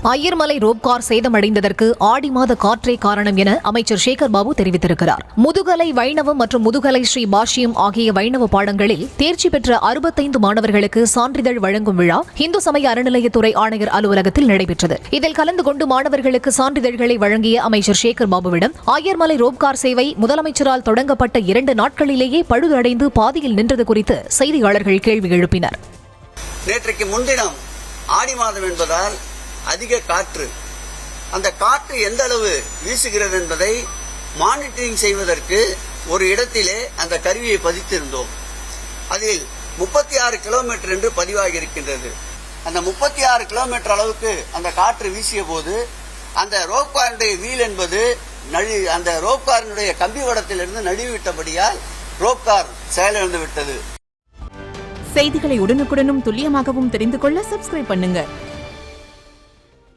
Ayyarmalai rope car சேதமடைந்ததற்கு ஆடி மாத காற்றே காரணம் என அமைச்சர் சேகர் பாபு தெரிவித்திருக்கிறார். முதுகலை வைணவம் மற்றும் முதுகலை ஸ்ரீ பாஷ்யம் ஆகிய வைணவ பாடங்களில் தேர்ச்சி பெற்ற 65 மாணவர்களுக்கு சான்றிதழ் வழங்கும் விழா இந்து சமய அறநிலையத்துறை ஆணையர் அலுவலகத்தில் நடைபெற்றது. இதில் கலந்து கொண்டு மாணவர்களுக்கு சான்றிதழ்களை வழங்கிய அமைச்சர் சேகர் பாபுவிடம் ஐயர்மலை ரோப்கார் சேவை முதலமைச்சரால் தொடங்கப்பட்ட 2 நாட்களிலேயே பழுதடைந்து பாதியில் நின்றது குறித்து செய்தியாளர்கள் கேள்வி எழுப்பினர். நேற்றைக்கு முன்தினம் ஆடி மாதம் என்பதால் அதிக காற்று, அந்த காற்று எந்த அளவு வீசுகிறது என்பதை மானிட்டரிங் செய்வதற்கு ஒரு இடத்திலே அந்த கருவியை பதித்திருந்தோம். அதில் 36 கிலோமீட்டர் என்று பதிவாகி இருக்கின்றது. அந்த 36 கிலோமீட்டர் அளவுக்கு அந்த காற்று வீசிய போது அந்த ரோப்காருடைய வீல் என்பது அந்த ரோப்காரினுடைய கம்பி வடத்திலிருந்து நழுவிவிட்டபடியால் ரோப்கார் செயலிழந்து விட்டது. செய்திகளை உடனுக்குடனும் துல்லியமாகவும் தெரிந்து கொள்ள சப்ஸ்கிரைப் பண்ணுங்க.